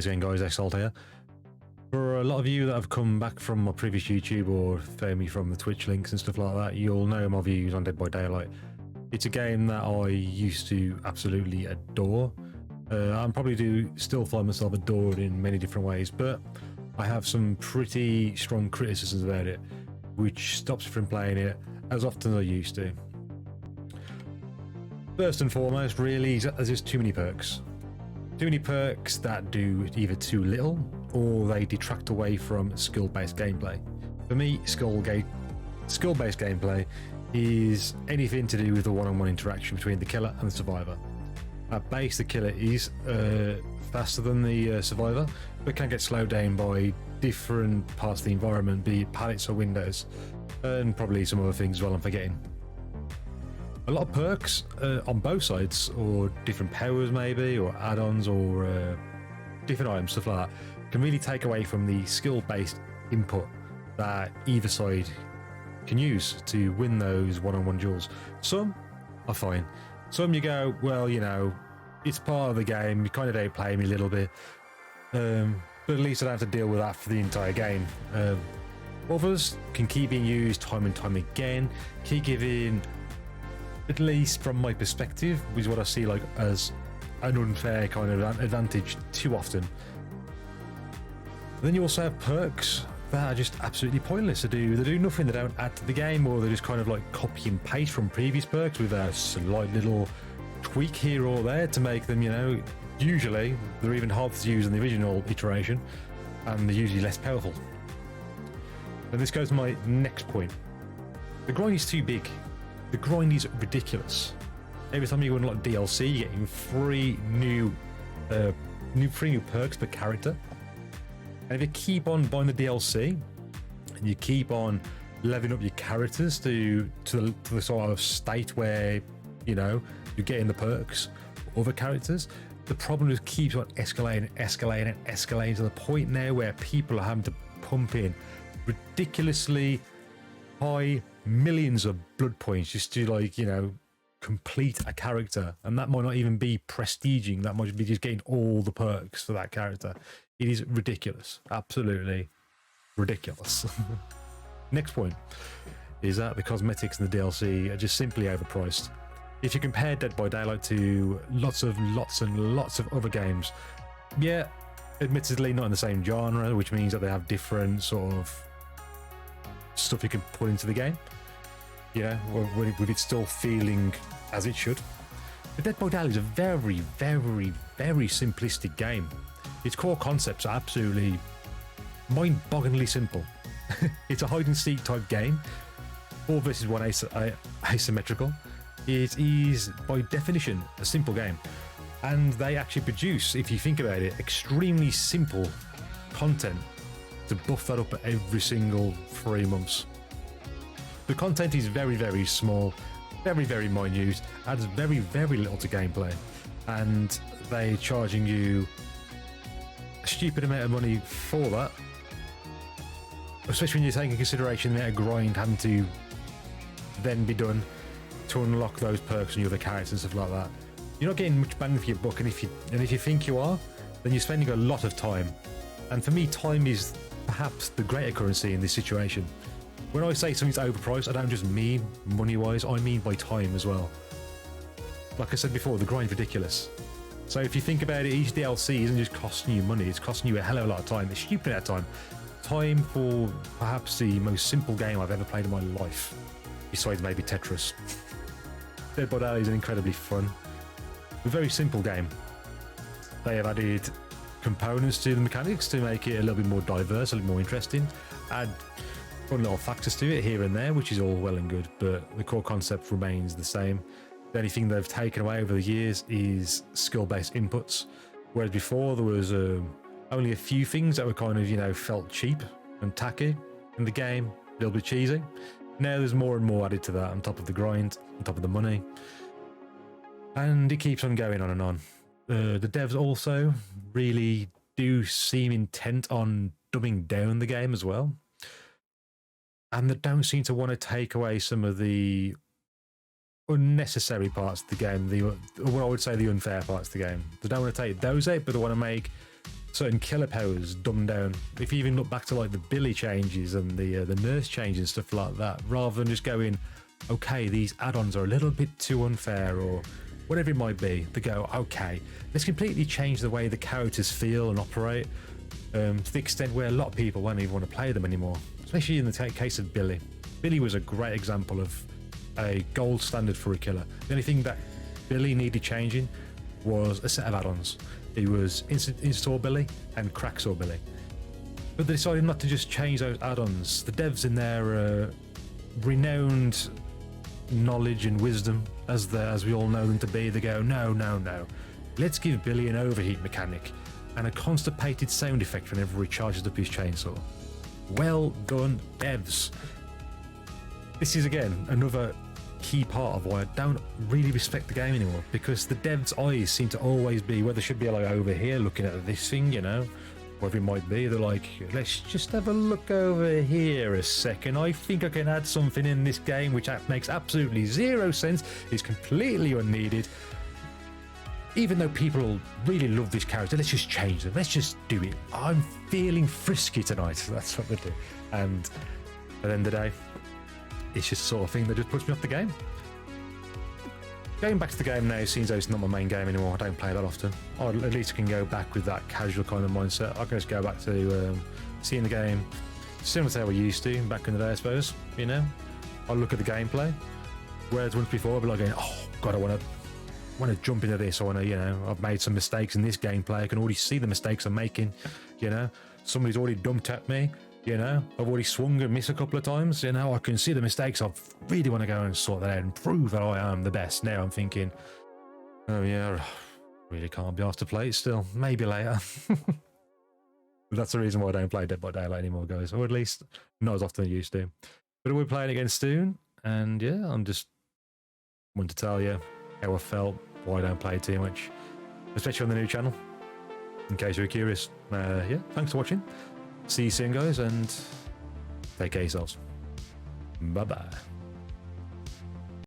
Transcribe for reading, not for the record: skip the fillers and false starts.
Again, guys, Exalt here. For a lot of you that have come back from my previous YouTube or found me from the Twitch links and stuff like that, you'll know my views on Dead by Daylight. It's a game that I used to absolutely adore. I probably do still find myself adored in many different ways, but I have some pretty strong criticisms about it, which stops me from playing it as often as I used to. First and foremost, really, there's just too many perks. Too many perks that do either too little or they detract away from skill-based gameplay. For me, skill-based gameplay is anything to do with the one-on-one interaction between the killer and the survivor. At base, the killer is faster than the survivor, but can get slowed down by different parts of the environment, be it pallets or windows, and probably some other things as well I'm forgetting. A lot of perks on both sides, or different powers maybe, or add-ons, or different items, stuff like that, can really take away from the skill-based input that either side can use to win those one-on-one duels. Some are fine. Some you go, well, you know, it's part of the game, you kind of outplay me a little bit, but at least I don't have to deal with that for the entire game. Others can keep being used time and time again, keep giving, at least from my perspective, is what I see like as an unfair kind of advantage too often. Then you also have perks that are just absolutely pointless to do. They do nothing, they don't add to the game, or they just kind of like copy and paste from previous perks with a slight little tweak here or there to make them, you know, usually they're even harder to use than the original iteration, and they're usually less powerful. And this goes to my next point. The grind is too big. The grind is ridiculous. Every time you go unlock DLC, you're getting three new perks per character. And if you keep on buying the DLC and you keep on leveling up your characters to the sort of state where, you know, you're getting the perks for other characters, the problem just keeps on escalating to the point now where people are having to pump in ridiculously high millions of blood points just to, like, you know, complete a character. And that might not even be prestiging, that might be just getting all the perks for that character. It is ridiculous, absolutely ridiculous. Next point is that the cosmetics and the DLC are just simply overpriced. If you compare Dead by Daylight to lots and lots of other games, yeah, admittedly not in the same genre, which means that they have different sort of stuff you can put into the game, yeah, with it still feeling as it should. But Dead by Daylight is a very, very, very simplistic game. Its core concepts are absolutely mind-bogglingly simple. It's a hide-and-seek type game, 4 versus 1 asymmetrical. It is, by definition, a simple game. And they actually produce, if you think about it, extremely simple content to buff that up every single 3 months. The content is very, very small, very, very minute, adds very, very little to gameplay. And they're charging you a stupid amount of money for that, especially when you take into consideration the amount of grind having to then be done to unlock those perks and your other characters and stuff like that. You're not getting much bang for your buck, and if you think you are, then you're spending a lot of time. And for me, time is perhaps the greater currency in this situation. When I say something's overpriced, I don't just mean money-wise, I mean by time as well. Like I said before, the grind's ridiculous. So if you think about it, each DLC isn't just costing you money, it's costing you a hell of a lot of time. It's stupid amount of time. Time for perhaps the most simple game I've ever played in my life, besides maybe Tetris. Dead by Daylight is an incredibly fun, a very simple game. They have added components to the mechanics to make it a little bit more diverse, a little more interesting, add fun little factors to it here and there, which is all well and good, but the core concept remains the same. The only thing they've taken away over the years is skill-based inputs, whereas before there was only a few things that were kind of, you know, felt cheap and tacky in the game, a little bit cheesy. Now there's more and more added to that on top of the grind, on top of the money, and it keeps on going on and on. The devs also really do seem intent on dumbing down the game as well, and they don't seem to want to take away some of the unnecessary parts of the game, what I would say the unfair parts of the game. They don't want to take those out, but they want to make certain killer powers dumbed down. If you even look back to like the Billy changes and the nurse changes and stuff like that, rather than just going, okay, these add-ons are a little bit too unfair or whatever it might be, they go, okay, let's completely change the way the characters feel and operate, to the extent where a lot of people won't even want to play them anymore, especially in the case of Billy. Billy was a great example of a gold standard for a killer. The only thing that Billy needed changing was a set of add-ons. It was Install Billy and Cracksaw Billy. But they decided not to just change those add-ons. The devs in their renowned knowledge and wisdom, as we all know them to be, they go, no, let's give Billy an overheat mechanic and a constipated sound effect whenever he charges up his chainsaw. Well done, devs. This is again another key part of why I don't really respect the game anymore, because the devs' eyes seem to always be where they should be, like over here looking at this thing, you know, whatever it might be. They're like, let's just have a look over here a second. I think I can add something in this game which makes absolutely zero sense, is completely unneeded. Even though people really love this character, let's just change them. Let's just do it. I'm feeling frisky tonight. That's what they do. And at the end of the day, it's just the sort of thing that just puts me off the game. Going back to the game now seems though it's not my main game anymore. I don't play that often. Or at least I can go back with that casual kind of mindset. I can just go back to seeing the game similar to how I used to back in the day, I suppose. You know, I look at the gameplay. Whereas once before, I'd be like, going, oh god, I want to jump into this. I want to, you know, I've made some mistakes in this gameplay. I can already see the mistakes I'm making. You know, somebody's already dumped at me. You know, I've already swung and missed a couple of times. You know, I can see the mistakes. I really want to go and sort that out and prove that I am the best. Now I'm thinking, oh yeah, really can't be asked to play it still. Maybe later. But that's the reason why I don't play Dead by Daylight anymore, guys. Or at least not as often as I used to. But we're playing again soon. And yeah, I'm just wanting to tell you how I felt, why I don't play too much, especially on the new channel, in case you're curious. Yeah, thanks for watching. See you soon, guys, and take care of yourselves. Bye-bye.